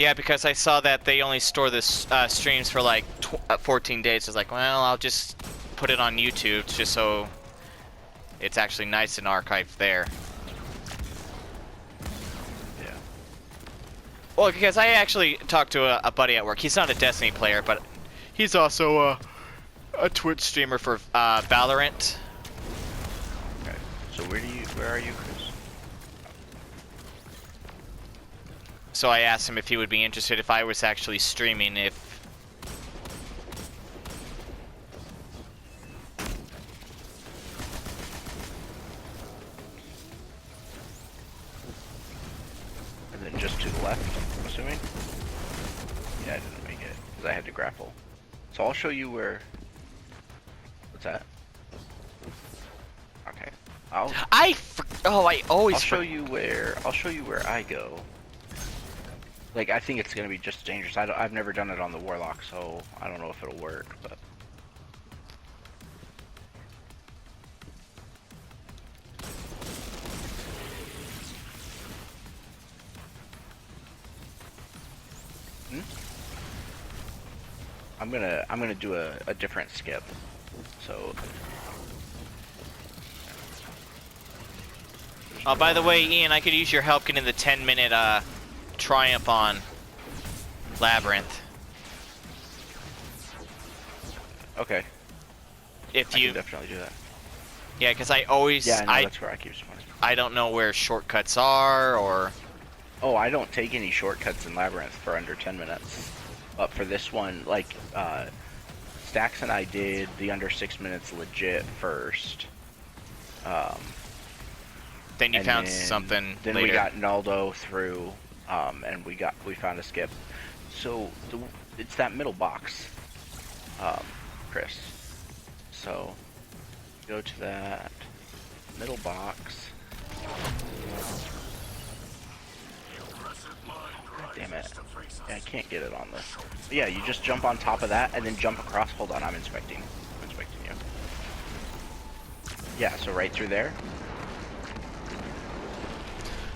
Yeah, because I saw that they only store this streams for like 14 days. I was like, well, I'll just put it on YouTube just so it's actually nice and archived there. Yeah. Well, because I actually talked to a buddy at work. He's not a Destiny player, but he's also a Twitch streamer for Valorant. Okay. So where are you, Chris? So I asked him if he would be interested if I was actually streaming, if... And then just to the left, I'm assuming? Yeah, I didn't make it, because I had to grapple. So I'll show you where... What's that? Okay. I always... I'll show you where I go. Like, I think it's gonna be just dangerous. I've never done it on the Warlock, so I don't know if it'll work, but... I'm gonna do a different skip. So... Oh, by the way, Ian, I could use your help getting the 10-minute Triumph on Labyrinth. Okay. If I you... can definitely do that. Yeah, because I always... Yeah, I know, that's where I keep spawning. I don't know where shortcuts are, or... Oh, I don't take any shortcuts in Labyrinth for under 10 minutes. But for this one, like, Stax and I did the under 6 minutes legit first. Then you found something Then later. we got Naldo through, and we found a skip. So, it's that middle box, Chris. So, go to that middle box. Damn it. Yeah, I can't get it on this. But yeah, you just jump on top of that and then jump across. Hold on, I'm inspecting you. Yeah, so right through there.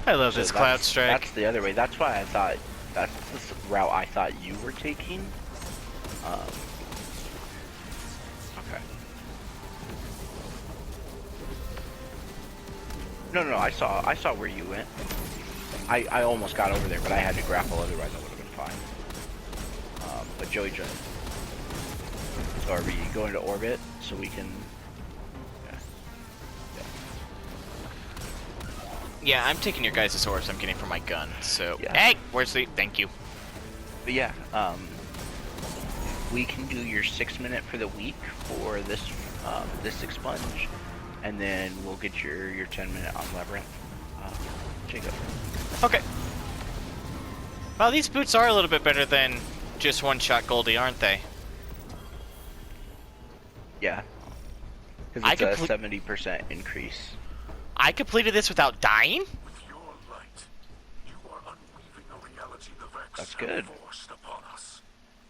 I love this Cloud Strike. That's the other way. That's why I thought that's the route I thought you were taking. Okay. No, I saw where you went. I almost got over there, but I had to grapple, otherwise I would have been fine. But Joey just... So are we going to orbit so we can... Yeah, I'm taking your guys' orbs I'm getting from my gun, so... Yeah. Hey! Where's the... Thank you. But yeah, we can do your 6 minute for the week for this this expunge, and then we'll get your 10 minute on Labyrinth. Jacob. Okay. Well, these boots are a little bit better than just one-shot Goldie, aren't they? Yeah. Because it's a 70% increase. I completed this without dying? With your light, you are unweaving a reality the Vex That's good. have forced upon us.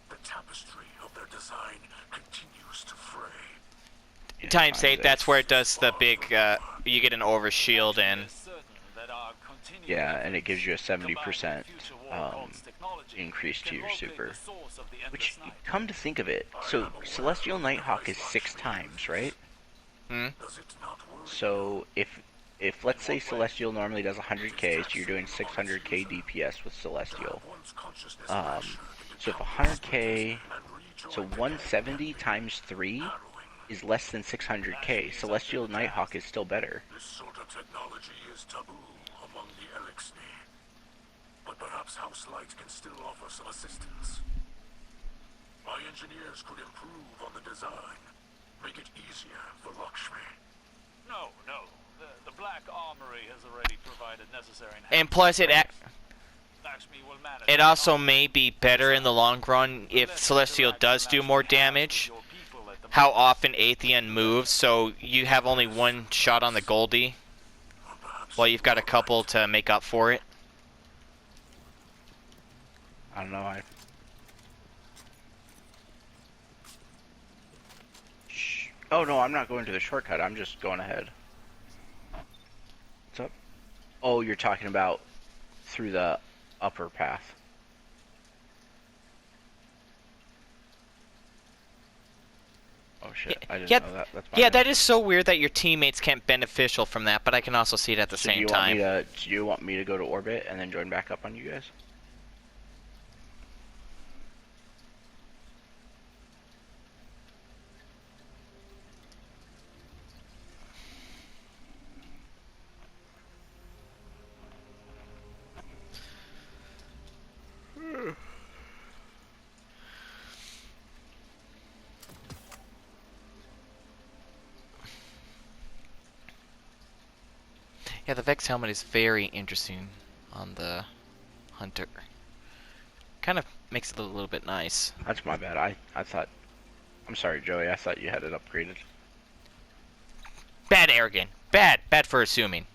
The tapestry of their design continues to fray. Yeah, Times 8, that's where it does the big, you get an overshield and... Yeah, and it gives you a 70% increase to your super. Which, come to think of it, so Celestial Nighthawk is 6 times, right? Hmm? So if let's say Celestial normally does 100k, so you're doing 600k DPS with Celestial. So if 100k, so 170 times 3 is less than 600k. Celestial Nighthawk is still better. This sort of technology is taboo among the Elixni. But perhaps House Light can still offer some assistance. My engineers could improve on the design, make it easier for Lakshmi. No. The Black Armory has already provided necessary And plus, Lakshmi will manage. it also may be better in the long run if Celestial does do more damage. How often Atheon moves, so you have only one shot on the Goldie, while you've got a couple to make up for it. I don't know, Oh no, I'm not going to the shortcut, I'm just going ahead. What's up? Oh, you're talking about through the upper path. shit. I didn't Yeah, know that. That's yeah, fine. that is so weird that your teammates can't beneficial from that, but I can also see it at the So same time. do you want me to go to orbit and then join back up on you guys? Yeah, the Vex helmet is very interesting on the Hunter. Kind of makes it a little bit nice. That's my bad. I thought. I'm sorry, Joey. I thought you had it upgraded. Bad, arrogant. Bad. Bad for assuming.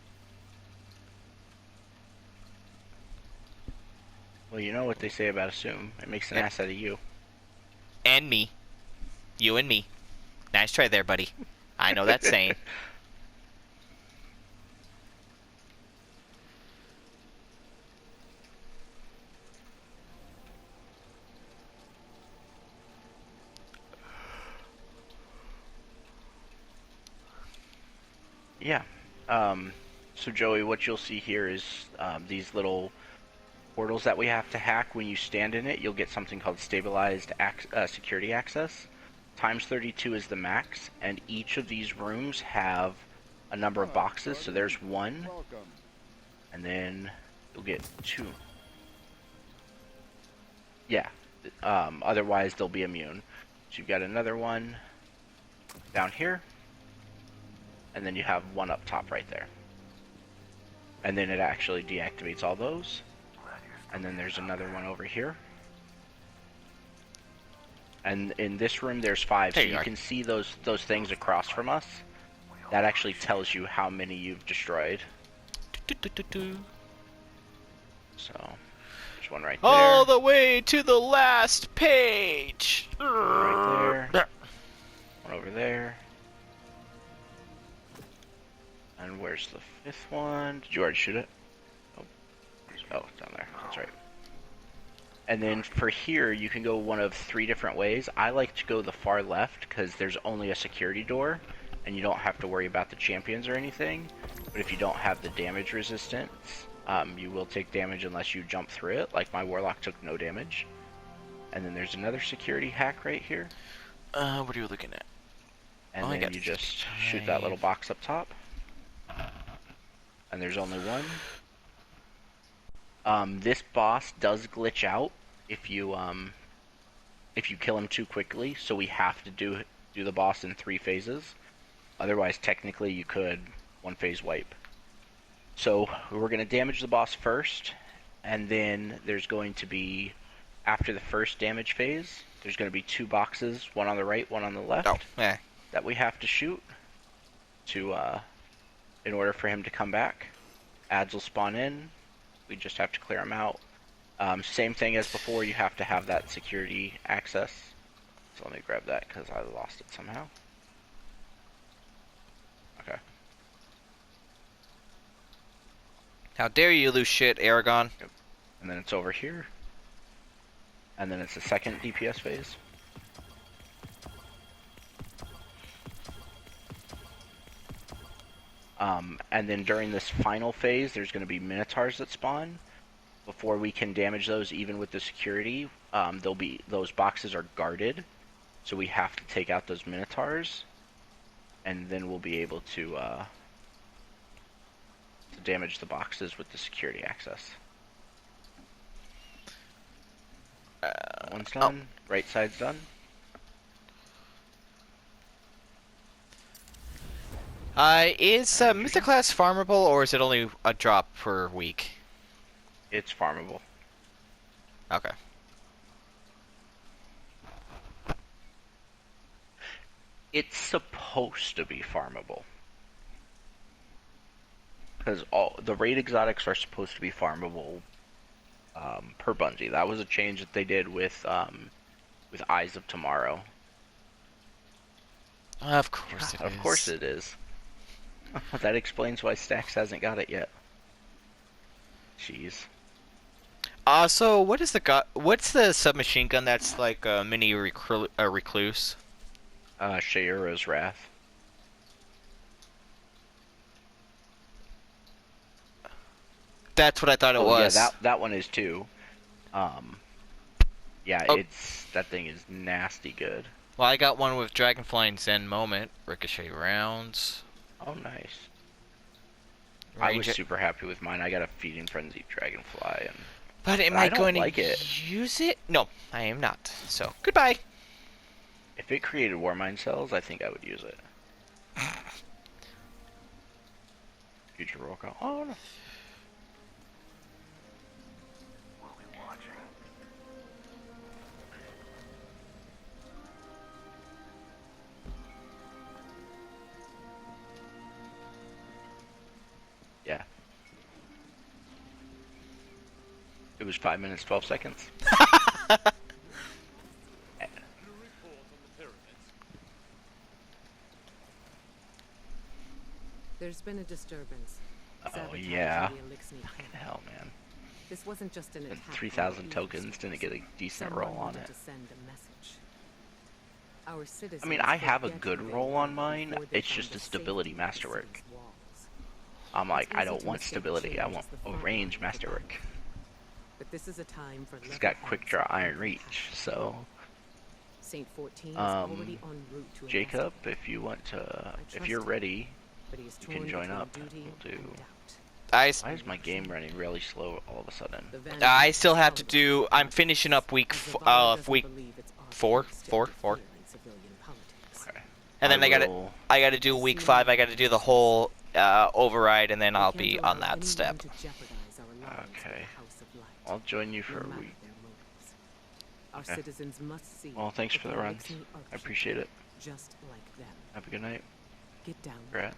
Well, you know what they say about assume. It makes an Yep. ass out of you. And me. You and me. Nice try there, buddy. I know that saying. Yeah. So Joey, what you'll see here is these little portals that we have to hack. When you stand in it, you'll get something called stabilized security access. Times 32 is the max, and each of these rooms have a number of boxes. So there's one, and then you'll get two. Yeah. Otherwise, they'll be immune. So you've got another one down here, and then you have one up top right there. And then it actually deactivates all those. And then there's another one over here. And in this room there's 5, so There you you are. can see those things across from us. That actually tells you how many you've destroyed. So there's one right there. All the way to the last page. Right there. One over there. And where's the 5th one? Did you already shoot it? Oh, it's down there. That's right. And then for here, you can go one of 3 different ways. I like to go the far left because there's only a security door, and you don't have to worry about the champions or anything. But if you don't have the damage resistance, you will take damage unless you jump through it. Like my warlock took no damage. And then there's another security hack right here. What are you looking at? And Oh, I then got you just shoot that little box up top. And there's only one. This boss does glitch out if you kill him too quickly, so we have to do the boss in 3 phases. Otherwise, technically, you could 1 phase wipe. So we're going to damage the boss first, and then there's going to be, after the first damage phase, there's going to be 2 boxes, one on the right, one on the left, Oh, yeah. that we have to shoot to in order for him to come back. Ads will spawn in. We just have to clear them out. Same thing as before, you have to have that security access. So let me grab that because I lost it somehow. Okay. How dare you lose shit, Aragon? And then it's over here. And then it's the second DPS phase. And then during this final phase, there's going to be Minotaurs that spawn. Before we can damage those, even with the security, those boxes are guarded, so we have to take out those Minotaurs, and then we'll be able to damage the boxes with the security access. One's done. Right side's done. Is Mythic Class farmable, or is it only a drop per week? It's farmable. Okay. It's supposed to be farmable. Because all the raid exotics are supposed to be farmable per Bungie. That was a change that they did with Eyes of Tomorrow. Of course it is. Of course it is. That explains why Stax hasn't got it yet. Jeez. So what's the submachine gun that's like a mini recluse? Shaira's Wrath. That's what I thought it Oh was. yeah, that one is too. Yeah, Oh. that thing is nasty good. Well, I got one with Dragonfly and Zen Moment, Ricochet rounds. Oh nice. I was super happy with mine. I got a Feeding Frenzy Dragonfly, and But am I I don't going like to it. use it? No, I am not. So, goodbye. if it created Warmind cells, I think I would use it. Future roll call. Oh no. We'll be watching. Yeah. It was 5 minutes 12 seconds. There's been a disturbance. Oh Sabotage yeah. in the Elixir camp. Hell man. This wasn't just an And attack. 3,000 on the tokens evil didn't get a decent Someone roll on wanted it. to send a message. Our citizens I mean, I have a forget good who they roll were on mine. before they It's found just the a stability safety of the masterwork. city's walls. I'm like, It's I easy don't to want mistake stability. I change want as the a front line range of the masterwork. battle. But this is a time for It's got quick draw Iron Reach, so Saint 14 is already en route to Jacob, investigate, if you want to, if trust you're him. ready, but he is you can torn join between up. duty We'll do. and doubt. Why is my game running really slow all of a sudden? The Vanguard I still have to is do. I'm finishing up week and Zavala doesn't week believe it's our four, place to four, interfere four. in civilian politics. Okay. And then I gotta do week 5. I gotta do the whole override, and then We I'll can't be allow on that anyone step. to jeopardize our alliance with the Okay. House of Light, I'll join you for no a matter week. their motives. Our Okay. citizens must see Well, thanks that for the runs. Elixir are I appreciate it. just like them. Have a good night. Get down. Congrats.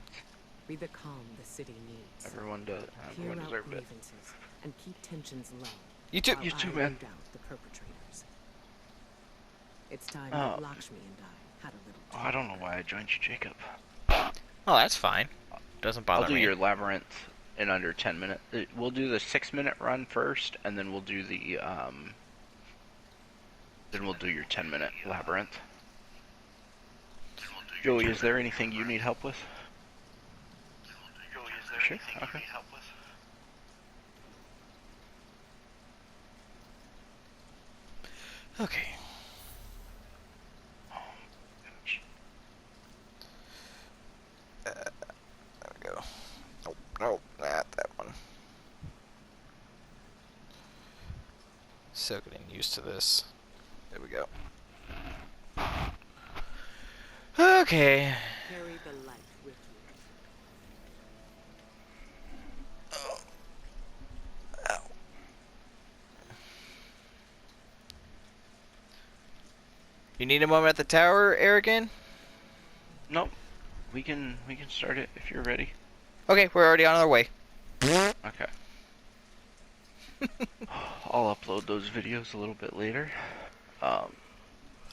Be the calm the city needs. Everyone does. Hear Everyone out deserved it. grievances and keep tensions low. You too. while You too, I man. root out the perpetrators. It's time Oh. that Lakshmi and I had a little Oh, I don't know why I joined you, Jacob. Oh, that's fine. Doesn't bother I'll do me. your labyrinth in under 10 minutes. We'll do the 6-minute run first, and then we'll do the then we'll do your 10-minute labyrinth. Joey, is there anything you need help with? Sure. Okay. Okay. There we go. Nope, nope, not that one. So getting used to this. There we go. Okay. Carry the light with you. Oh. Ow. You need a moment at the tower, Aragon? Nope. We can start it if you're ready. Okay, we're already on our way. Okay. I'll upload those videos a little bit later.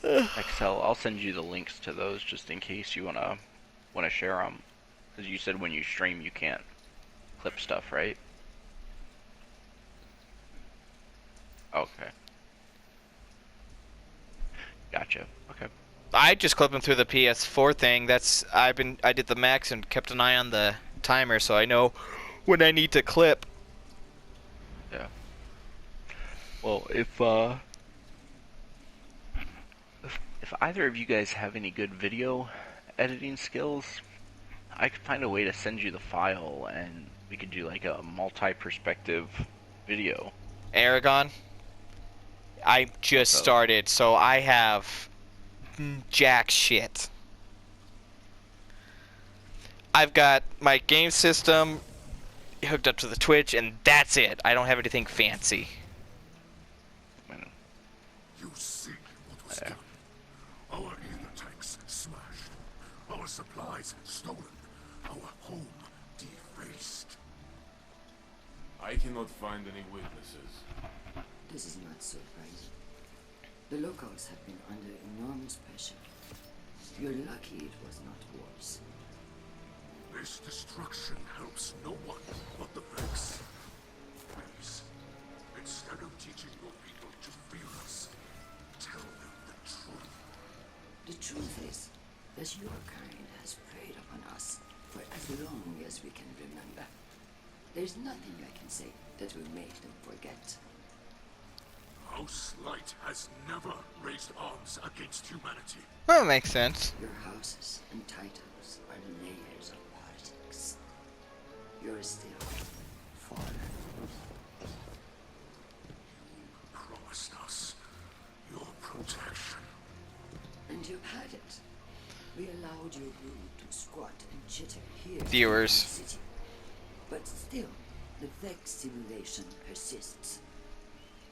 Excel, I'll send you the links to those just in case you wanna share them. Because you said when you stream you can't clip stuff, right? Okay. Gotcha. Okay. I just clip them through the PS4 thing. I did the max and kept an eye on the timer, so I know when I need to clip. Yeah. Well, if either of you guys have any good video editing skills, I could find a way to send you the file and we could do like a multi-perspective video. Aragon, I just started, so I have jack shit. I've got my game system hooked up to the Twitch, and that's it. I don't have anything fancy. You see what was done. Our ether tanks smashed. Our supplies stolen. Our home defaced. I cannot find any witnesses. This is not surprising. The locals have been under enormous pressure. You're lucky it was not worse. This destruction helps no one but the Vex. Please, instead of teaching your people to fear us, tell them the truth. The truth is, as your kind has preyed upon us for as long as we can remember. There's nothing I can say that will make them forget. House Light has never raised arms against humanity. That makes sense. Your houses and titles are layers of politics. You're still fallen. Promised us your protection. And you've had it. We allowed your brood to squat and chitter here Viewers. in the city. But still, the Vex simulation persists.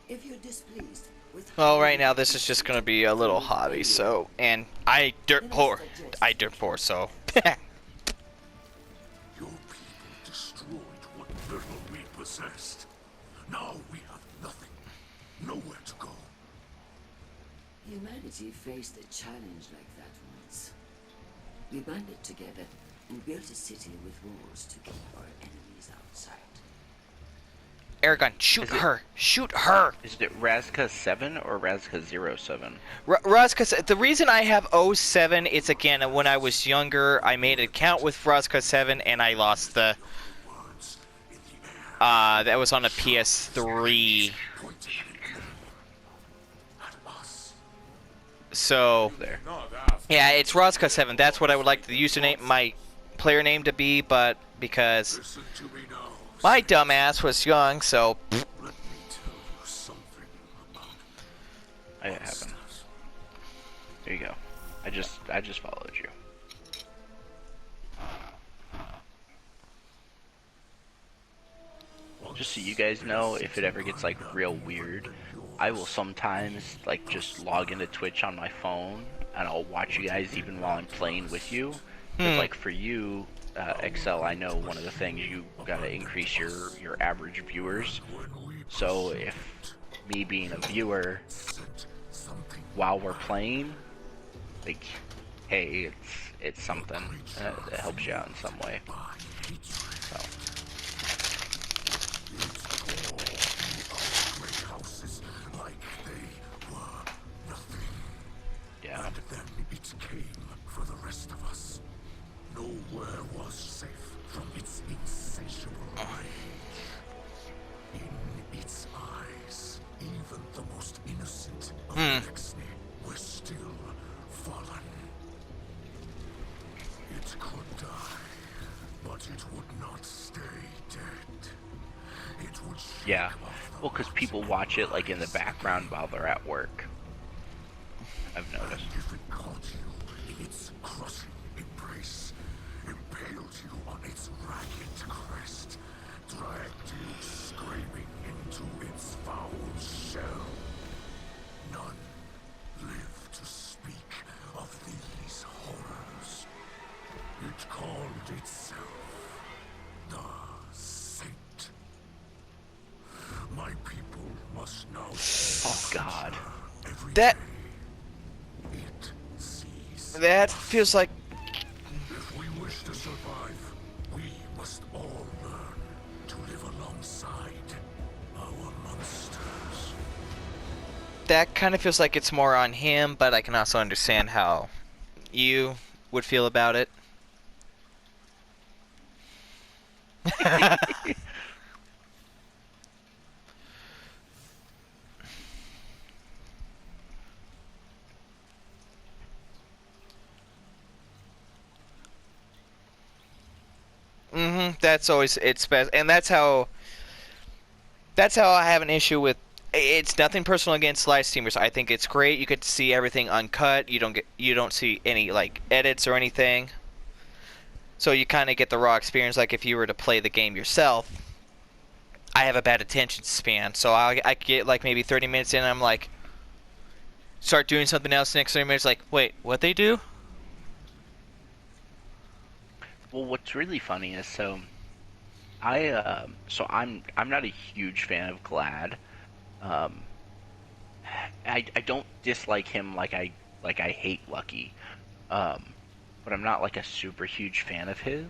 If you're displeased with Well, right now this is just gonna be a little hobby, so, and I dirt poor, so. Your people destroyed what little we possessed. Now we have nothing. Nowhere to go. Humanity faced a challenge like that once. We banded together and built a city with walls to keep our enemies outside. Aragon, shoot her! Shoot her! Is it Razka 7 or Razka 07? Razka, the reason I have 07 is, again, when I was younger, I made an account with Razka 7 and I lost the... that was on a PS3. So, There. yeah, it's Razka 7. That's what I would like the username, my player name to be, but because Listen to me now. my dumbass was young, so... Let me tell you something about It happened. There you go. I just followed you. Just so you guys know, if it ever gets like real weird, I will sometimes like just log into Twitch on my phone and I'll watch you guys even while I'm playing with you. 'Cause, like for you, Excel, I know one of the things you gotta increase your average viewers. So if me being a viewer while we're playing, like, hey, it's something that helps you out in some way. So. houses like they were nothing. Yeah. And then it came for the rest of us. Nowhere was safe from its insatiable rage. In its eyes, even the most innocent of Alexei were still fallen. It could die, but it would not stay dead. It would shake Yeah. off the Well, because people watch it like in the background while they're at work. I've noticed. If it caught you in its crushing embrace, impaled you on its ragged crest, dragged you screaming into its foul shell, none live to speak of these horrors. It called itself the Saint. My people must now Oh God. every That- day. It sees. That feels like... If we wish to survive, we must all learn to live alongside our monsters. That kind of feels like it's more on him, but I can also understand how you would feel about it. That's always it's best, and that's how I have an issue with. It's nothing personal against live streamers. I think it's great. You get to see everything uncut. You don't see any like edits or anything. So you kind of get the raw experience. Like if you were to play the game yourself, I have a bad attention span, so I get like maybe 30 minutes in, and I'm like, start doing something else. Next 30 minutes, like, wait, what they do? Well, what's really funny is I'm not a huge fan of Glad. I don't dislike him like I hate Lucky, but I'm not like a super huge fan of his.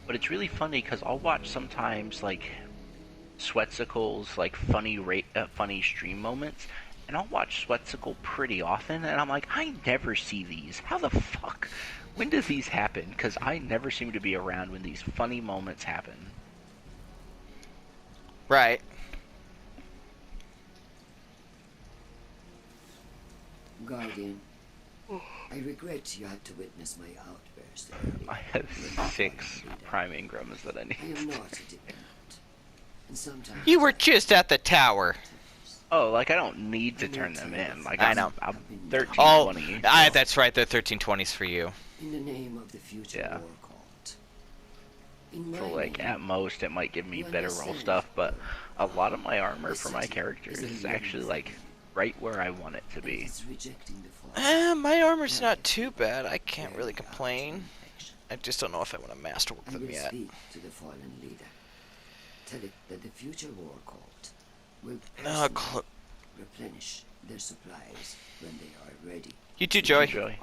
But it's really funny because I'll watch sometimes like Sweatsicle's like funny stream moments, and I'll watch Sweatcicle pretty often, and I'm like, I never see these. How the fuck? When does these happen? Because I never seem to be around when these funny moments happen. Right. Guardian, I regret you had to witness my outburst earlier. I have 6 Prime Ingrams that I I need. am not a diplomat, and sometimes You were just at the tower. Oh, like I don't need to turn them in. Like I know. I'm Oh, 1320. that's right. The 1320s for you. in the name of the future Yeah. war cult. In my So like name, at most it might give me You better roll understand? stuff, but a lot of my armor for my City characters is a is living actually thing. like right where I want it to and be. it's rejecting the force. My armor's not too bad. I can't Carry really out complain. infection. I just don't know if I want to masterwork I them will yet. speak to the fallen leader. Tell it that the future war cult will No, personally replenish their supplies when they are ready. you too, Joey. Joey.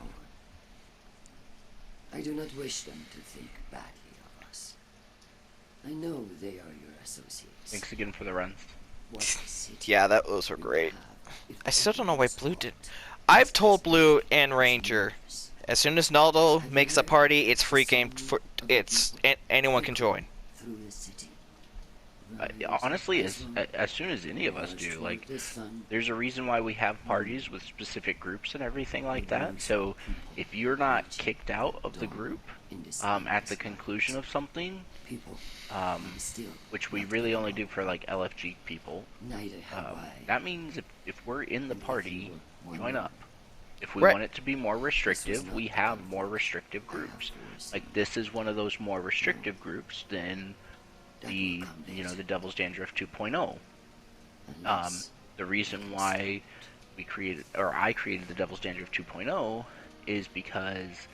I do not wish them to think badly of us. I know they are your associates. Thanks again for the runs. What city Yeah, those were will great. have if I still don't know why everyone's Blue out? did. I've told Blue and Ranger, as soon as Naldo makes a party, it's free game. Anyone can join. Through the city. Honestly, as soon as any of us do, like, there's a reason why we have parties with specific groups and everything like that. So if you're not kicked out of the group at the conclusion of something, people, still, which we really only do for like LFG people, neither have I. that means if we're in the party, join up. If we Right. want it to be more restrictive, we have more restrictive groups. Like this is one of those more restrictive groups than the the Devil's Dandruff 2.0. The reason why I created the Devil's Dandruff 2.0 is because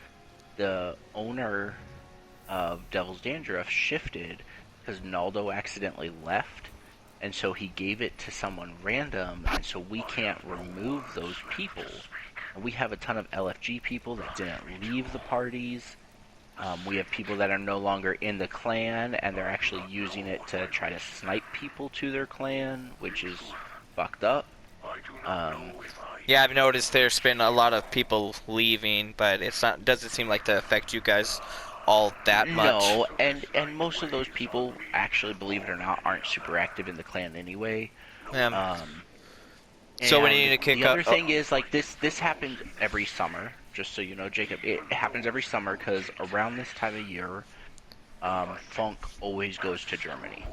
the owner of Devil's Dandruff shifted because Naldo accidentally left, and so he gave it to someone random, and so we can't remove those people. And we have a ton of LFG people that didn't leave the parties. We have people that are no longer in the clan, and they're actually using it to try to snipe people to their clan, which is fucked up. Yeah, I've noticed there's been a lot of people leaving, but doesn't seem like to affect you guys all that much. No, and most of those people, actually, believe it or not, aren't super active in the clan anyway. So we And need to kick the up. other thing is, like, this happens every summer, just so you know, Jacob. It happens every summer because around this time of year, Funk always goes to Germany,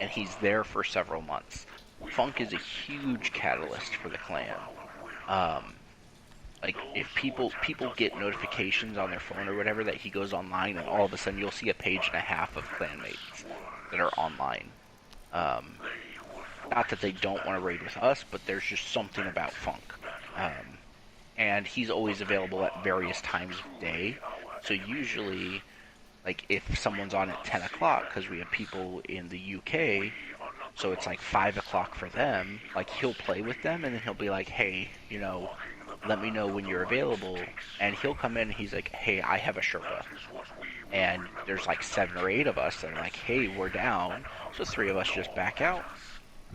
and he's there for several months. Funk is a huge catalyst for the clan. Like, if people get notifications on their phone or whatever that he goes online, and all of a sudden you'll see a page and a half of clanmates that are online. Not that they don't want to raid with us, but there's just something about Funk. And he's always available at various times of day. So usually, like, if someone's on at 10 o'clock, because we have people in the UK, so it's like 5 o'clock for them, like, he'll play with them, and then he'll be like, hey, let me know when you're available. And he'll come in and he's like, hey, I have a Sherpa. And there's like 7 or 8 of us that are like, hey, we're down. So 3 of us just back out.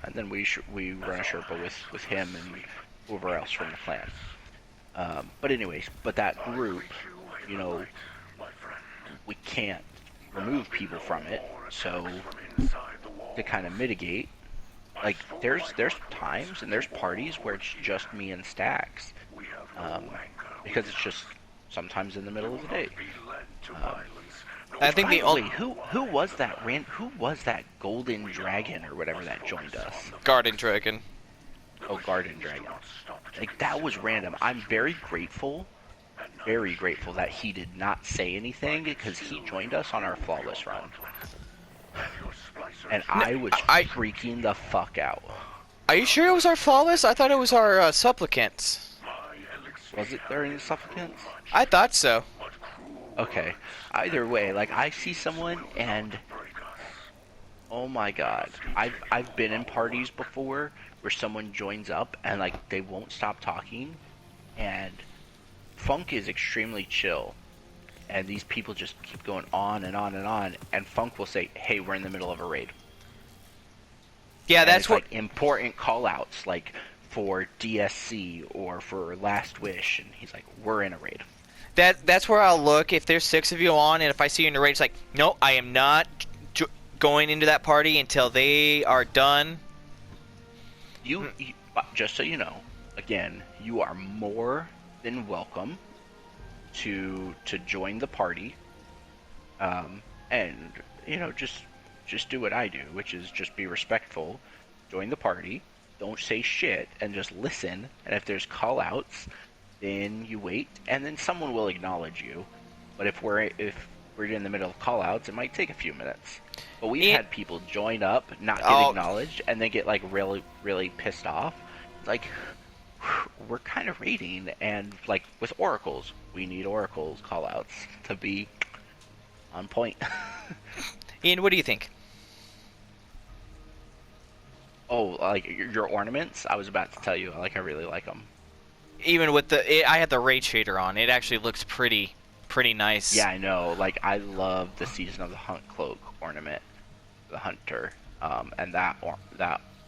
And then we run a Sherpa with him and whoever else from the clan. But anyways, that group, we can't remove people from it. So to kind of mitigate, like, there's times and there's parties where it's just me and Stacks, because it's just sometimes in the middle of the day. I think the only who was that golden dragon or whatever that joined us? Garden Dragon. Oh, Garden Dragon. Like, that was random. I'm very grateful that he did not say anything, because he joined us on our flawless run. And I was freaking the fuck out. Are you sure it was our flawless? I thought it was our supplicants. Was it during the supplicants? I thought so. Okay. Either way, like, I see someone and oh my god. I've been in parties before where someone joins up and, like, they won't stop talking, and Funk is extremely chill. And these people just keep going on and on and on, and Funk will say, hey, we're in the middle of a raid. Yeah, And that's it's what. like important call-outs, like for DSC or for Last Wish, and he's like, we're in a raid. That's where I'll look if there's 6 of you on, and if I see you in a raid, it's like, no, I am not going into that party until they are done. You, just so you know, again, you are more than welcome to join the party, and just do what I do, which is just be respectful, join the party, don't say shit, and just listen. And if there's call outs, then you wait, and then someone will acknowledge you. But if we're in the middle of call outs, it might take a few minutes. But we've had people join up, not get acknowledged, and then get like really, really pissed off. Like, we're kind of raiding, and like with oracles, we need oracles call outs to be on point. Ian, what do you think? Oh, like your ornaments? I was about to tell you, I really like them. Even with I had the raid shader on. It actually looks pretty nice. Yeah, I know. Like, I love the Season of the Hunt cloak ornament, the hunter, and that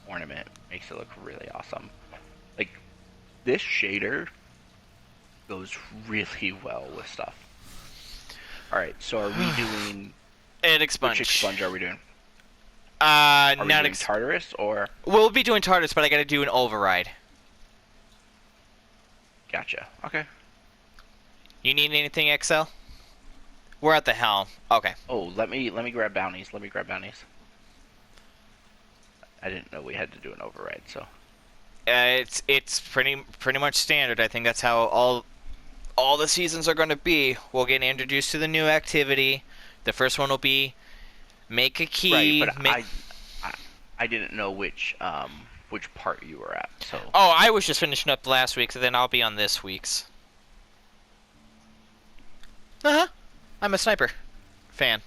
ornament makes it look really awesome. Like, this shader goes really well with stuff. All right, so are we doing? An expunge. Which expunge are we doing? Are we not doing Tartarus or? We'll be doing Tartarus, but I got to do an override. Gotcha. Okay. You need anything, XL? We're at the helm. Okay. Oh, let me grab bounties. I didn't know we had to do an override, so. It's pretty much standard. I think that's how all the seasons are going to be. We'll get introduced to the new activity. The first one will be make a key. Right, but I didn't know which part you were at. So. Oh, I was just finishing up last week, so then I'll be on this week's. I'm a sniper fan.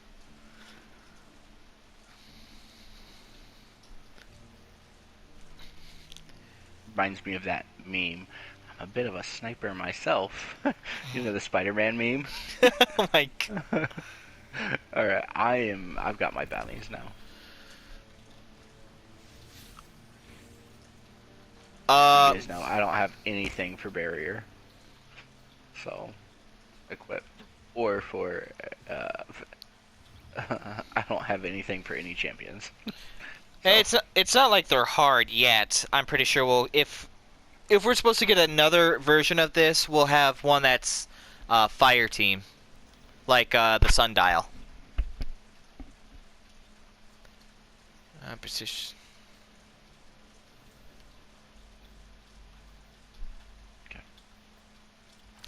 Reminds me of that meme. I'm a bit of a sniper myself. You know the Spider-Man meme? Oh my god. Alright, I've got my bounties now. You guys know I don't have anything for barrier. So, equip. Or for, I don't have anything for any champions. So. It's not like they're hard yet. I'm pretty sure if we're supposed to get another version of this, we'll have one that's fire team, like the Sundial. Precision.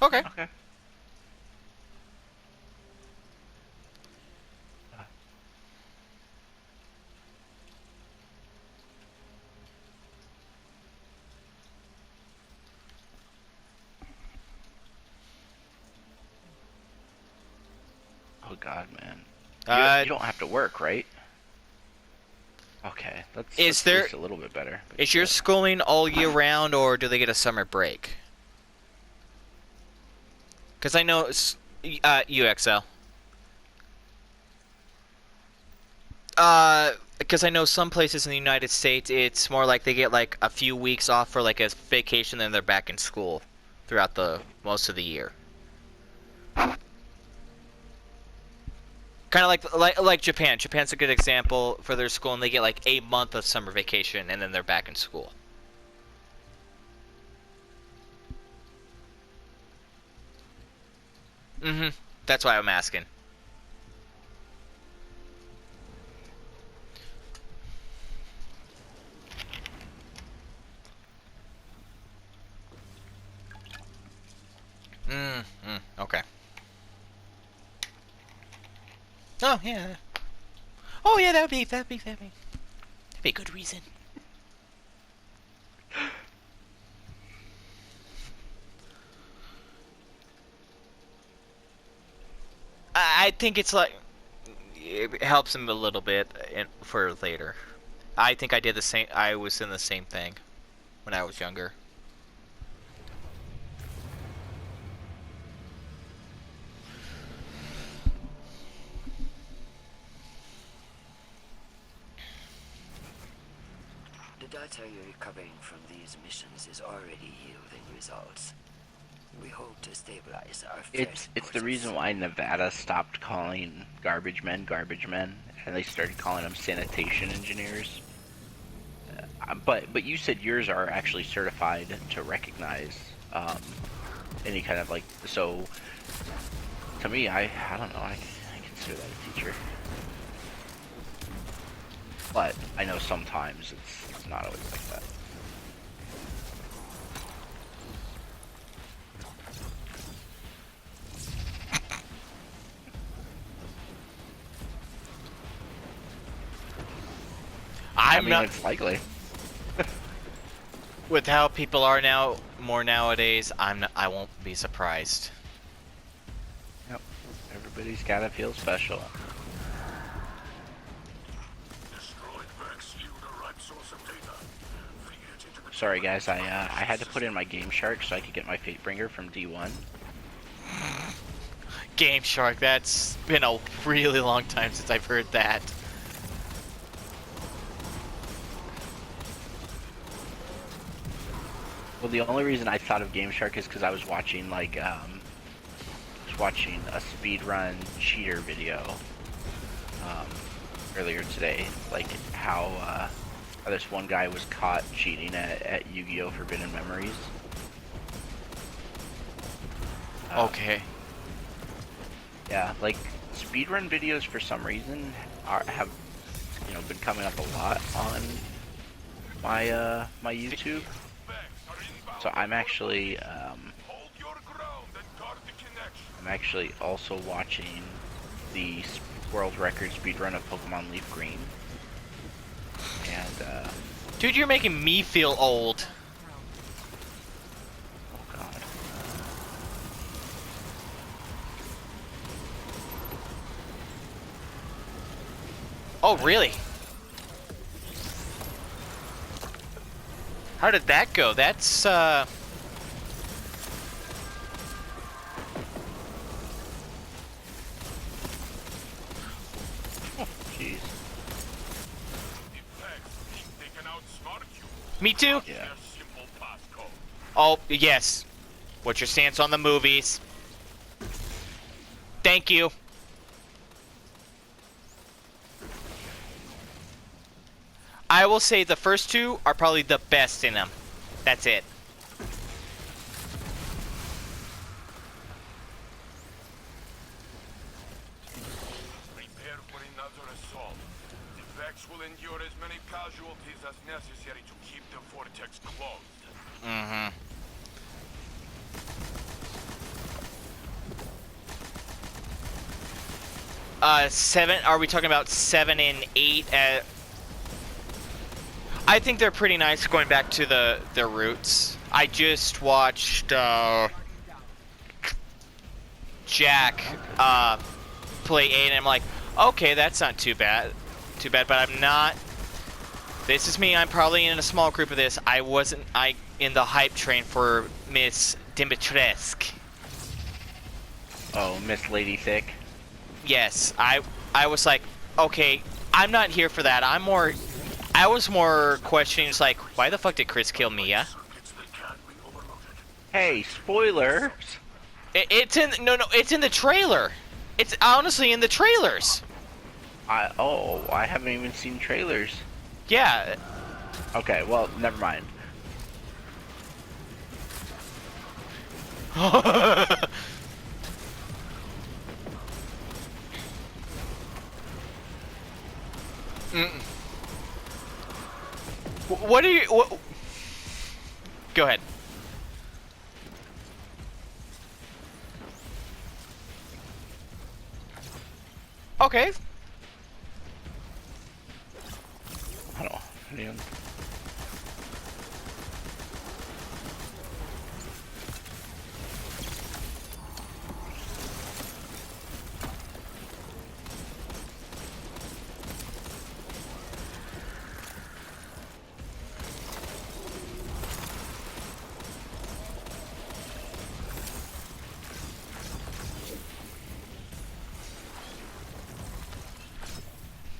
Okay. Okay. Oh god, man. You don't have to work, right? Okay, that's just a little bit better. Is your schooling all year round, or do they get a summer break? Because I know UXL. Because I know some places in the United States, it's more like they get like a few weeks off for like a vacation, then they're back in school throughout the most of the year. Kind of like Japan. Japan's a good example for their school, and they get like a month of summer vacation, and then they're back in school. That's why I'm asking. Okay. Oh yeah. Oh yeah, that'd be a good reason. I think it's like it helps him a little bit for later. I think I did the same. I was in the same thing when I was younger. The data you're recovering from these missions is already yielding results. We hope to stabilize our It's the reason why Nevada stopped calling garbage men, and they started calling them sanitation engineers. But you said yours are actually certified to recognize any kind of like, so to me, I don't know, I consider that a teacher. But I know sometimes it's not always like that. I mean, it's likely. With how people are now, more nowadays, I won't be surprised. Yep. Everybody's gotta feel special. Sorry guys, I had to put in my Game Shark so I could get my Fatebringer from D1. Game Shark, that's been a really long time since I've heard that. Well, the only reason I thought of Game Shark is because I was watching like a speedrun cheater video earlier today, like how this one guy was caught cheating at Yu-Gi-Oh! Forbidden Memories. Okay. Yeah, like speedrun videos for some reason have been coming up a lot on my my YouTube. So I'm actually also watching the world record speedrun of Pokemon Leaf Green. And dude, you're making me feel old. Oh god. Oh really? How did that go? That's Oh jeez. me too. Yeah. Oh yes. What's your stance on the movies? Thank you. I will say the first two are probably the best in them. That's it. Prepare for another assault. The Vex will endure as many casualties as necessary to keep the vortex closed. Mm-hmm. Seven, are we talking about 7 and 8 at... I think they're pretty nice going back to their roots. I just watched Jack play 8 and I'm like, okay, that's not too bad, but I'm not. This is me. I'm probably in a small group of this. I wasn't in the hype train for Miss Dimitrescu. Oh, Miss Lady Thick. Yes, I was like, okay, I'm not here for that. I was more questioning, just like, why the fuck did Chris kill Mia? Hey, spoilers! It's in it's in the trailer. It's honestly in the trailers. I haven't even seen trailers. Yeah. Okay, well, never mind. What are you? What? Go ahead. Okay. I don't know. Man.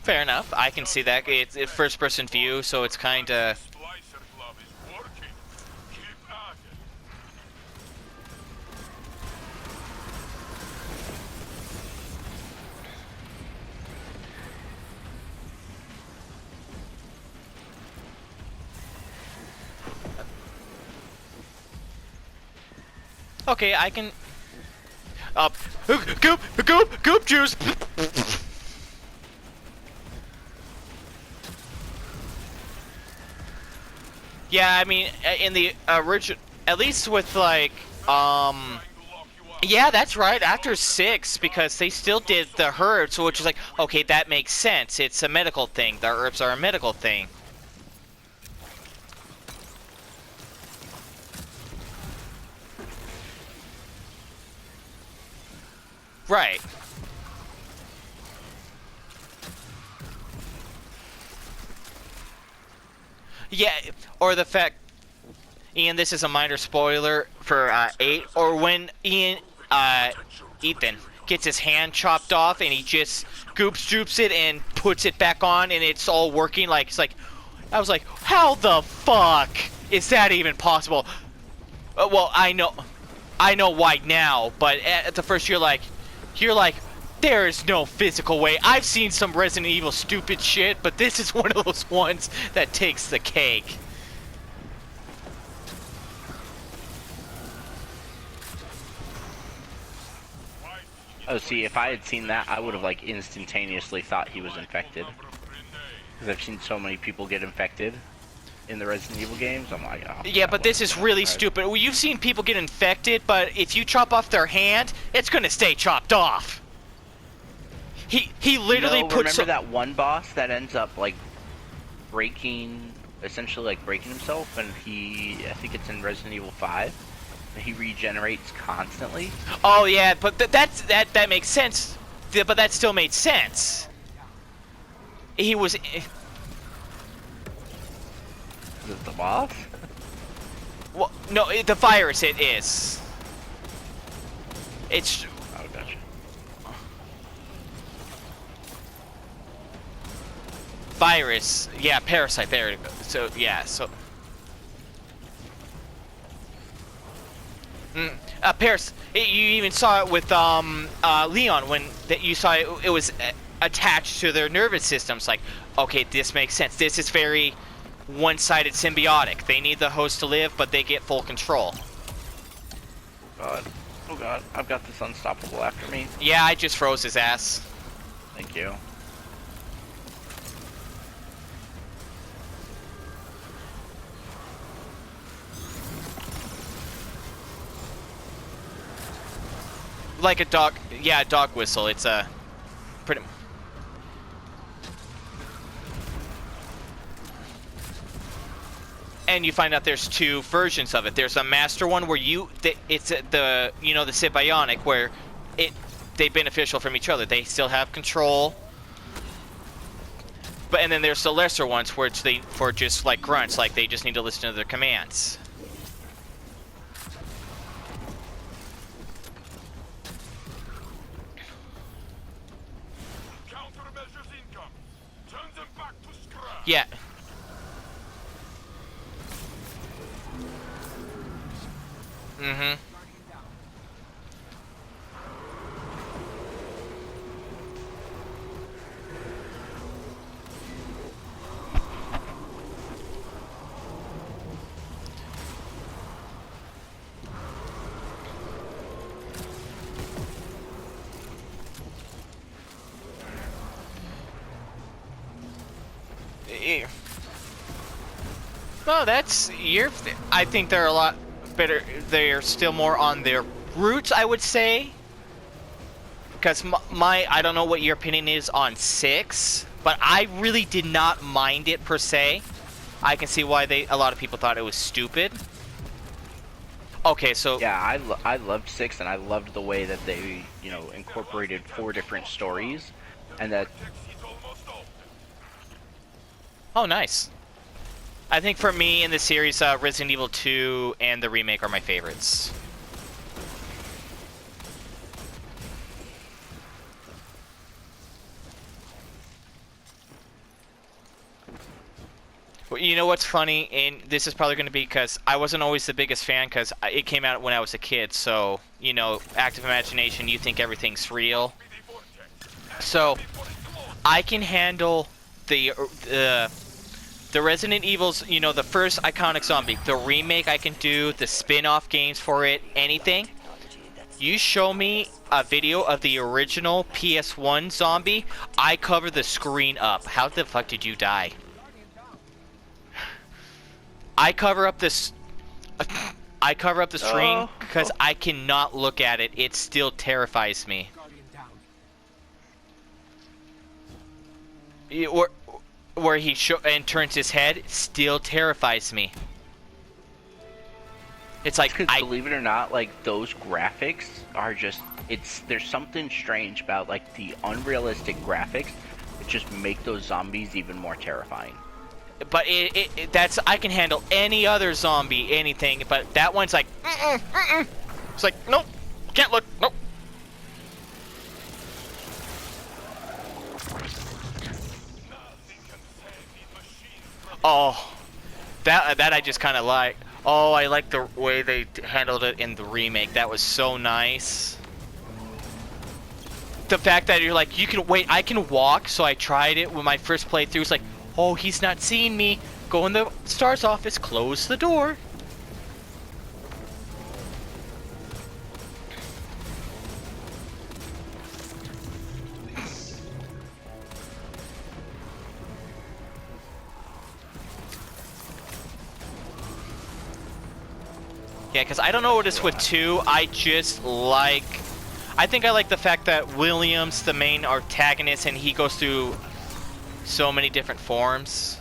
Fair enough. I can see that. It's first-person view, so it's kind of. Okay, I can... Goop juice! Yeah, I mean, in the original... At least with, like, yeah, that's right, after 6, because they still did the herbs, which is like, okay, that makes sense. It's a medical thing. The herbs are a medical thing. Right. Yeah, or the fact, Ian, this is a minor spoiler for 8, or when Ethan gets his hand chopped off and he just droops it and puts it back on and it's all working, like, it's like, I was like, how the fuck is that even possible? Well, I know why now, but at the first you're like, there is no physical way. I've seen some Resident Evil stupid shit, but this is one of those ones that takes the cake. Oh, see, if I had seen that, I would have, like, instantaneously thought he was infected. Because I've seen so many people get infected in the Resident Evil games. I'm like, oh. Yeah, but this is really stupid. Well, you've seen people get infected, but if you chop off their hand, it's gonna stay chopped off. He literally puts. Remember that one boss that ends up like essentially breaking himself, and I think it's in Resident Evil 5. He regenerates constantly. Oh yeah, but that makes sense. But that still made sense. He was. Is it the boss? Well, no, the virus. It is. It's. Oh, gotcha. Virus, yeah, parasite. There it goes. So yeah, so. Paris. You even saw it with Leon when you saw it was attached to their nervous systems. Like, okay, this makes sense. This is very one-sided symbiotic. They need the host to live, but they get full control. God. Oh god, I've got this unstoppable after me. Yeah, I just froze his ass. Thank you. Like a dog, yeah, a dog whistle. It's a pretty. And you find out there's 2 versions of it. There's a master one where it's the Sybionic where they beneficial from each other. They still have control. And then there's the lesser ones where it's for just like grunts, like they just need to listen to their commands. Yeah. Mm-hmm. Well, that's I think they're a lot better. They're still more on their roots, I would say. Because I don't know what your opinion is on 6, but I really did not mind it per se. I can see why a lot of people thought it was stupid. Okay, so yeah, I loved 6, and I loved the way that they incorporated 4 different stories, and that. Oh, nice. I think for me in the series, Resident Evil 2 and the remake are my favorites. Well, you know what's funny, and this is probably going to be because I wasn't always the biggest fan because it came out when I was a kid, so, active imagination, you think everything's real. So, I can handle the Resident Evils, the first iconic zombie. The remake I can do, the spin-off games for it, anything. You show me a video of the original PS1 zombie, I cover the screen up. How the fuck did you die? I cover up this. I cover up the screen because I cannot look at it. It still terrifies me. Where he and turns his head still terrifies me. It's like believe it or not, like those graphics are just there's something strange about like the unrealistic graphics that just make those zombies even more terrifying. But that's I can handle any other zombie, anything, but that one's like It's like nope, can't look, nope. Oh, that I just kind of like. Oh, I like the way they handled it in the remake. That was so nice. The fact that you're like, you can wait, I can walk. So I tried it with my first playthrough. It's like, oh, he's not seeing me. Go in the STARS office, close the door. Yeah, because I don't know what it's with 2. I just like... I think I like the fact that William's the main antagonist and he goes through so many different forms.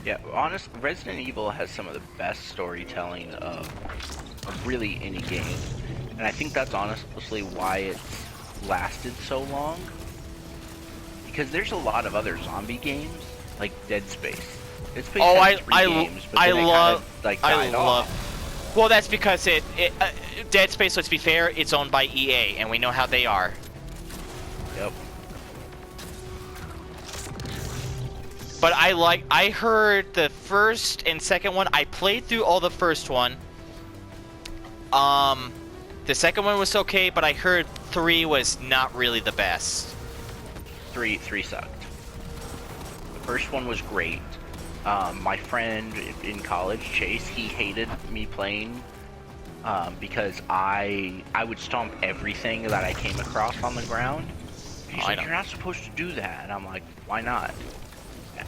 Yeah, honestly, Resident Evil has some of the best storytelling of really any game. And I think that's honestly why it's lasted so long. Because there's a lot of other zombie games, like Dead Space. Oh, I died off. Well, that's because Dead Space, let's be fair, it's owned by EA, and we know how they are. Yep. But I heard the first and second one. I played through all the first one. The second one was okay, but I heard 3 was not really the best. 3 sucked. The first one was great. My friend in college, Chase, he hated me playing because I would stomp everything that I came across on the ground. He's like, you're not supposed to do that. And I'm like, why not?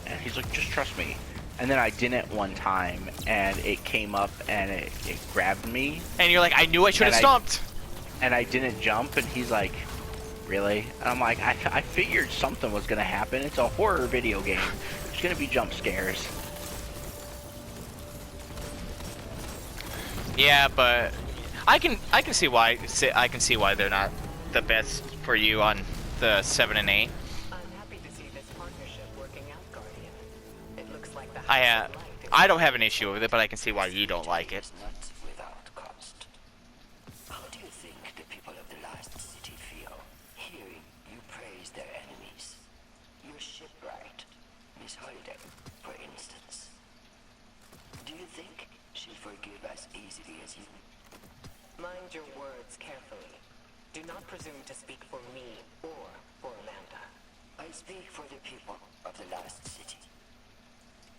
And he's like, just trust me. And then I didn't one time, and it came up, and it grabbed me. And you're like, I knew I should have stomped. And I didn't jump, and he's like, really? And I'm like, I figured something was going to happen. It's a horror video game. There's going to be jump scares. Yeah, but I can see why they're not the best for you on the 7 and 8. I'm happy to see this partnership working out, Guardian. It looks like the I don't have an issue with it, but I can see why you don't like it. Not without cost. How do you think the people of the last city feel hearing you praise their enemies? Your shipwright, Miss Holiday, for instance. Do you think she'll forgive as easily as you? Mind your words carefully. Do not presume to speak for me or for Amanda. I speak for the people of the last city.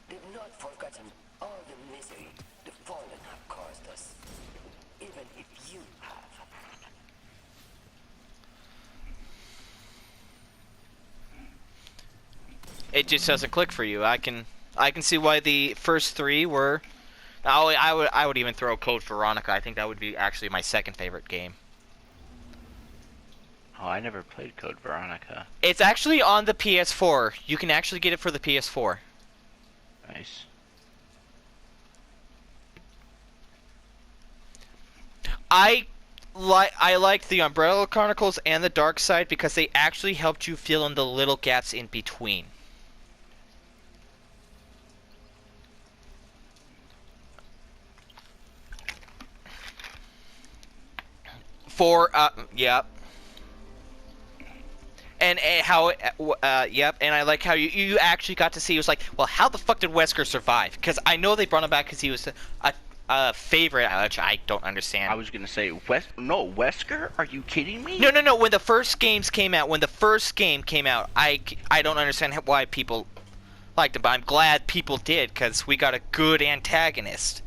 They've not forgotten all the misery the Fallen have caused us. Even if you have. It just doesn't click for you. I can see why the first 3 were. I would even throw Code Veronica. I think that would be actually my second favorite game. Oh, I never played Code Veronica. It's actually on the PS4. You can actually get it for the PS4. Nice. I liked the Umbrella Chronicles and the Dark Side because they actually helped you fill in the little gaps in between. Yep. And yep, and I like how you actually got to see, it was like, well, how the fuck did Wesker survive? Because I know they brought him back because he was a favorite, which I don't understand. I was gonna say, Wesker? Are you kidding me? No, when the first game came out, I don't understand why people liked him, but I'm glad people did, because we got a good antagonist.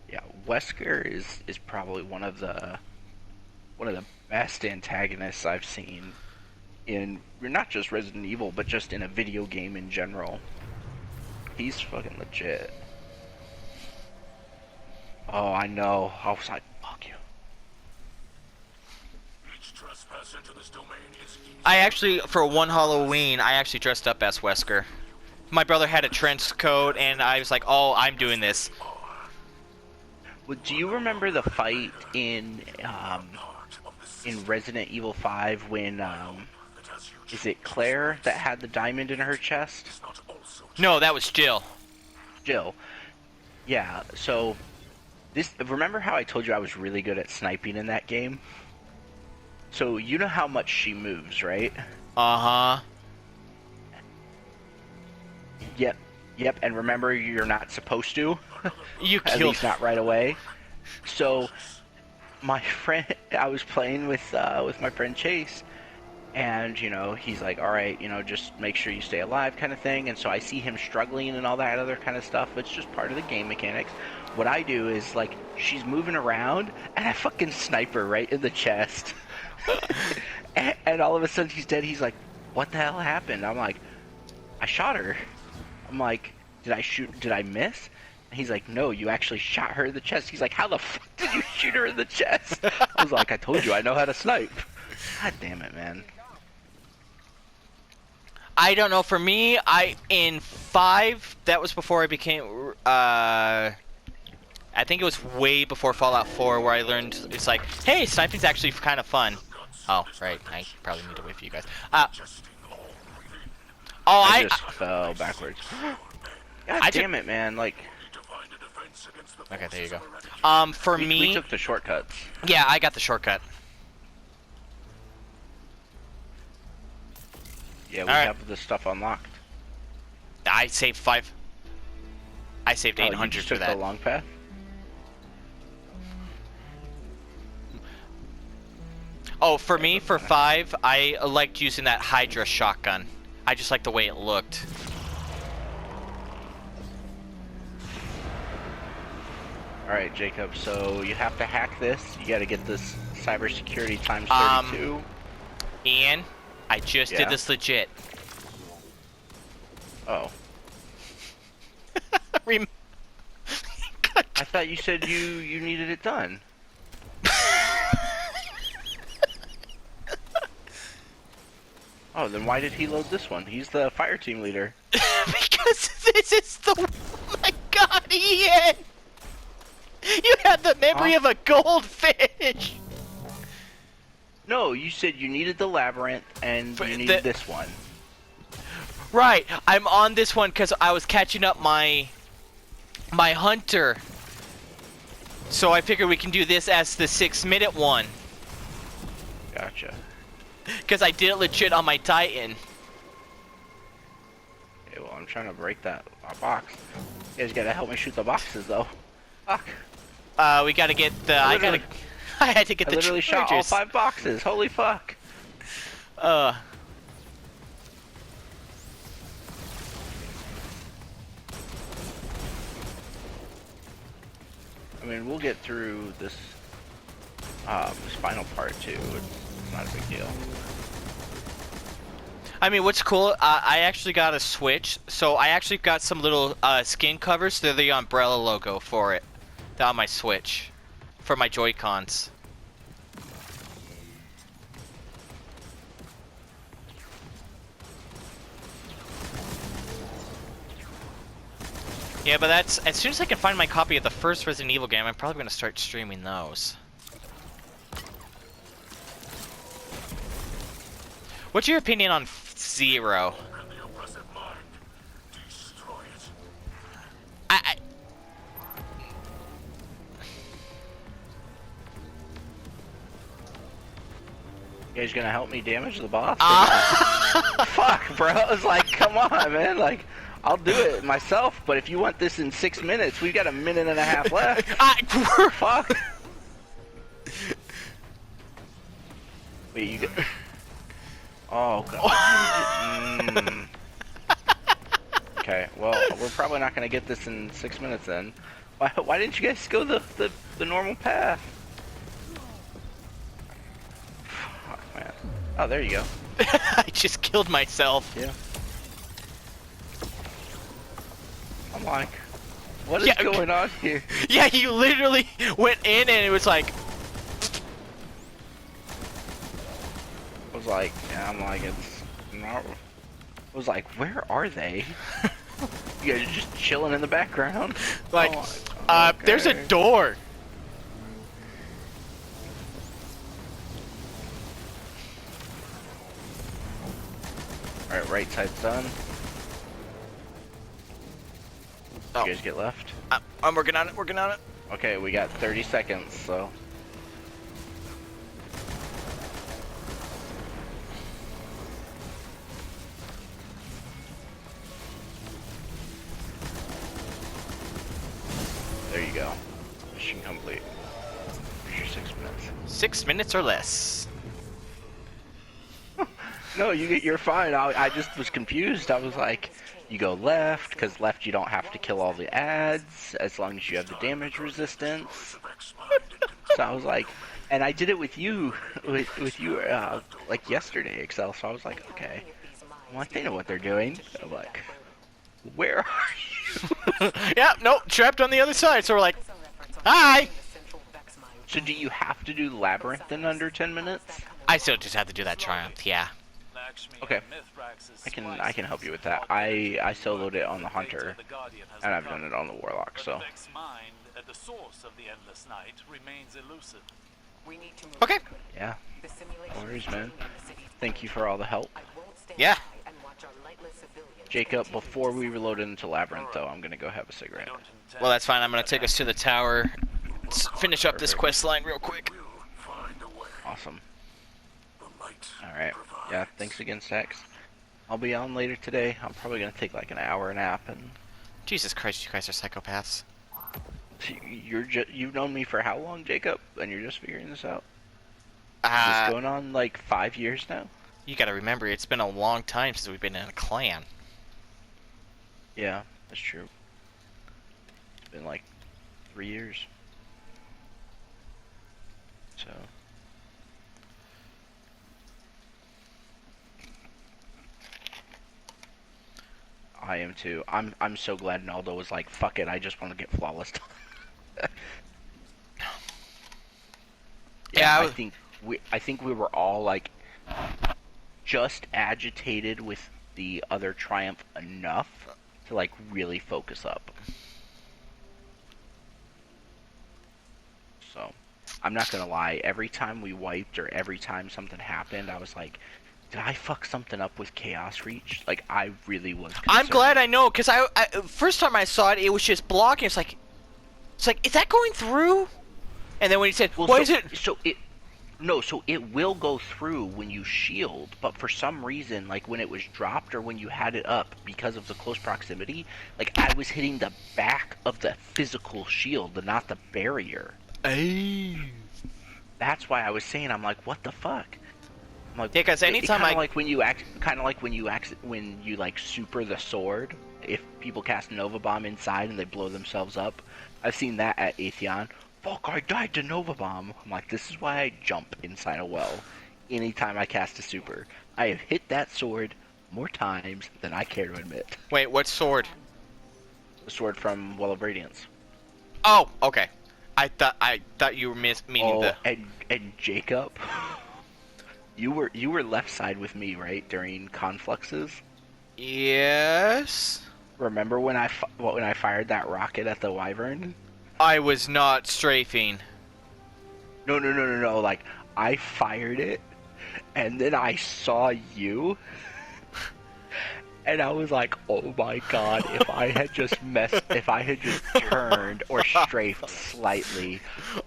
Yeah, Wesker is probably one of the best antagonists I've seen in not just Resident Evil, but just in a video game in general. He's fucking legit. Oh, I know. I was like, fuck you. Each trespass into this domain is easy. I actually, for one Halloween, I actually dressed up as Wesker. My brother had a trench coat, and I was like, oh, I'm doing this. Well, do you remember the fight in Resident Evil 5 when is it Claire that had the diamond in her chest? No, that was Jill. Jill. Yeah, so remember how I told you I was really good at sniping in that game? So you know how much she moves, right? Uh-huh. Yep, and remember you're not supposed to? You At killed least not right away. So my friend, I was playing with my friend Chase, and you know, he's like, all right, you know, just make sure you stay alive kind of thing. And so I see him struggling and all that other kind of stuff. It's just part of the game mechanics. What I do is, like, she's moving around, and I fucking snipe her right in the chest. and all of a sudden she's dead. He's like, what the hell happened? I'm like, I shot her. I'm like, did I miss? And he's like, no, you actually shot her in the chest. He's like, how the fuck did you shoot her in the chest? I was like, I told you, I know how to snipe. God damn it, man. I don't know. For me, in 5, that was before I became. I think it was way before Fallout 4 where I learned it's like, hey, sniping's actually kind of fun. Oh, right. I probably need to wait for you guys. I just fell backwards. God damn it, man! Like. Okay, there you go. For me, we took the shortcuts. Yeah, I got the shortcut. Yeah, we have the stuff unlocked. I saved 5. I saved 800 you just for took that. the long path? Oh, for me, for 5, I liked using that Hydra shotgun. I just liked the way it looked. Alright, Jacob, so you have to hack this. You gotta get this cybersecurity times 32. Ian, I just did this legit. Oh. I thought you said you needed it done. Oh, then why did he load this one? He's the fire team leader. Because this is the... Oh my god, Ian! You had the memory of a goldfish! No, you said you needed the labyrinth and you needed this one. Right, I'm on this one because I was catching up my hunter. So I figured we can do this as the 6-minute one. Gotcha. Because I did it legit on my Titan. Okay, well, I'm trying to break that box. You guys gotta help me shoot the boxes, though. Fuck. We gotta get the... I had to get the literally shot all 5 boxes. Holy fuck. I mean, we'll get through this final part, too. It's not a big deal. I mean, what's cool, I actually got a Switch, so I actually got some little skin covers. They're the Umbrella logo for it. They're on my Switch. For my Joy-Cons. Yeah, but that's... As soon as I can find my copy of the first Resident Evil game, I'm probably going to start streaming those. What's your opinion on Zero? You guys gonna help me damage the boss? Fuck, bro. I was like, come on, man. Like, I'll do it myself, but if you want this in 6 minutes, we've got 1.5 minutes left. Fuck. Wait, you get... Oh, God. Okay, well, we're probably not gonna get this in 6 minutes then. Why didn't you guys go the normal path? Fuck, man. Oh, there you go. I just killed myself. Yeah. I'm like, what is Yeah, going on here? Yeah, you literally went in and it was like, I was like, yeah, I'm like, it's not. I was like, where are they? You guys are just chilling in the background. like, Oh, there's a okay. door. Alright, right side's done. Oh. You guys get left? I'm working on it, working on it. Okay, we got 30 seconds, so. There you go. Mission complete. Here's your 6 minutes. 6 minutes or less. No, you're fine. I just was confused. I was like, you go left, because left you don't have to kill all the ads, as long as you have the damage resistance. So I was like, and I did it with you, with you, like yesterday, Excel, so I was like, okay. I'm like, they know what they're doing. I'm like, where are you? Yeah, nope, trapped on the other side, so we're like, hi! So do you have to do Labyrinth in under 10 minutes? I still just have to do that Triumph, yeah. Okay. I can help you with that. I soloed it on the Hunter, and I've done it on the Warlock, so. The source of the endless night remains elusive. We need to move Okay. quickly. Yeah. The simulation No worries, is man. in the city. Thank you for all the help. I won't stand Yeah. by and watch our lightless civilians Jacob, continue before to we suffer. reload into Labyrinth, though, I'm gonna go have a cigarette. Well, that's fine, I'm gonna take us to the tower, finish up this Perfect. quest line real quick. Find a way. Awesome. The light Alright. provides. Yeah, thanks again, Stax. I'll be on later today. I'm probably gonna take like an hour nap, and Jesus Christ, you guys are psychopaths. you've known me for how long, Jacob? And you're just figuring this out? Is this Uh, going on like 5 years now? you gotta remember, it's been a long time since we've been in a clan. Yeah, that's true. It's been like 3 years. So. I am too. I'm so glad Naldo was like, fuck it, I just want to get flawless. Yeah, I think we were all like just agitated with the other Triumph enough to like really focus up. So, I'm not gonna lie, every time we wiped or every time something happened, I was like, did I fuck something up with Chaos Reach? Like, I really was concerned. I'm glad I know, because I first time I saw it, it was just blocking. It's like, is that going through? And then when he said, Well, "Why so, is it?" So it will go through when you shield, but for some reason, like when it was dropped or when you had it up, because of the close proximity, like I was hitting the back of the physical shield, and not the barrier. That's why I was saying, I'm like, what the fuck? I'm like, Yeah, 'cause anytime kinda I- like when you like super the sword, if people cast Nova Bomb inside and they blow themselves up, I've seen that at Atheon. Fuck, I died to Nova Bomb. I'm like, this is why I jump inside a well anytime I cast a super. I have hit that sword more times than I care to admit. Wait, what sword? The sword from Well of Radiance. Oh, okay. I thought you were meaning the. and Jacob, you were left side with me, right, during confluxes? Yes. Remember when I fired that rocket at the Wyvern? I was not strafing. No. Like, I fired it, and then I saw you, and I was like, oh my god, if I had just turned or strafed slightly.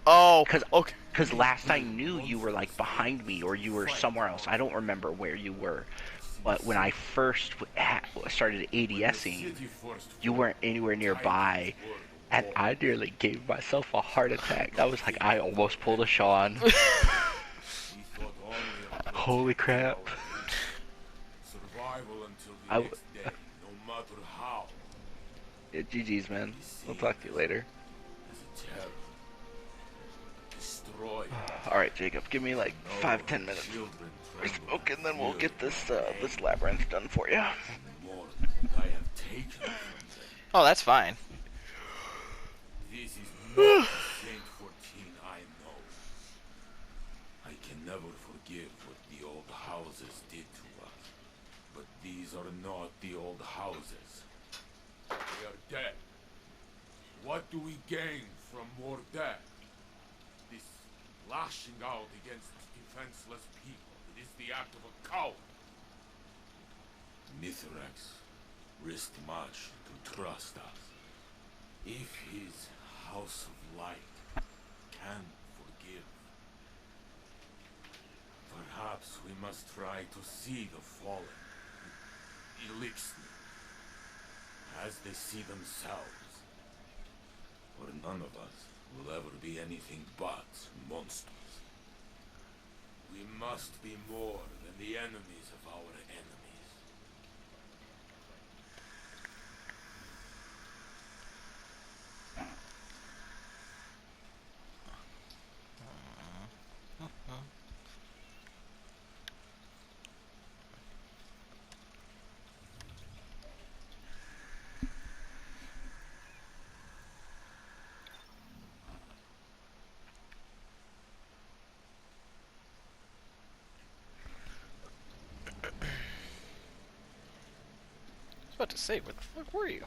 Oh, Okay. Because last I knew, you were like behind me, or you were somewhere else. I don't remember where you were. But when I first started ADSing, you weren't anywhere nearby. And I nearly gave myself a heart attack. I was like, I almost pulled a Sean. Holy crap. Survival until the I next day, no matter how. Yeah, GG's, man. We'll talk to you later. is a terror. Destroy. Alright, Jacob, give me like 5-10 minutes. Children We're tremble smoking, then we'll get this fear this labyrinth done for you. more than I have taken from them. Oh, that's fine. This is not the Saint 14 I know. I can never forgive what the old houses did to us. But these are not the old houses. They are dead. What do we gain from more death? This lashing out against defenseless people. It is the act of a coward. Mithrax risked much to trust us. If his House of Light can forgive, perhaps we must try to see the fallen, Elixir, as they see themselves. For none of us will ever be anything but monsters. We must be more than the enemies of our enemies. I was about to say, where the fuck were you?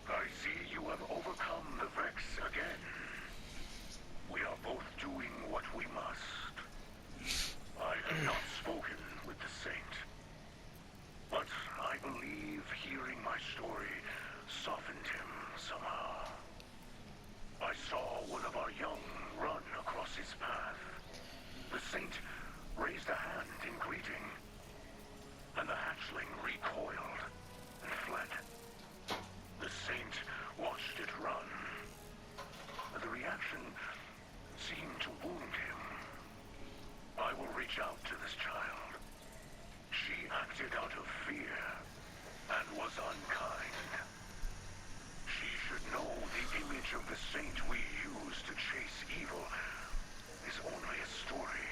I see you have overcome the Vex again. We are both doing what we must. I have not spoken with the Saint, but I believe hearing my story softened him somehow. I saw one of our young run across his path. The Saint raised a hand in greeting, and the hatchling recoiled and fled. The Saint watched it run. The reaction seemed to wound him. I will reach out to this child. She acted out of fear and was unkind. She should know the image of the Saint we use to chase evil is only a story.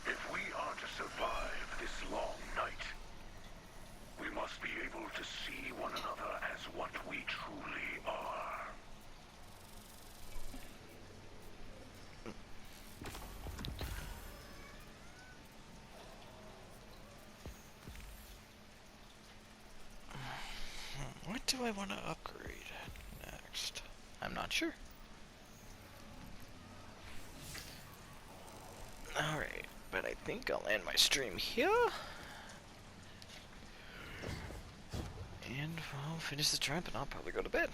If we are to survive this long night, we must be able to see one another as what we truly are. What do I want to upgrade next? I'm not sure. Alright, but I think I'll end my stream here. And I'll finish the trip and I'll probably go to bed.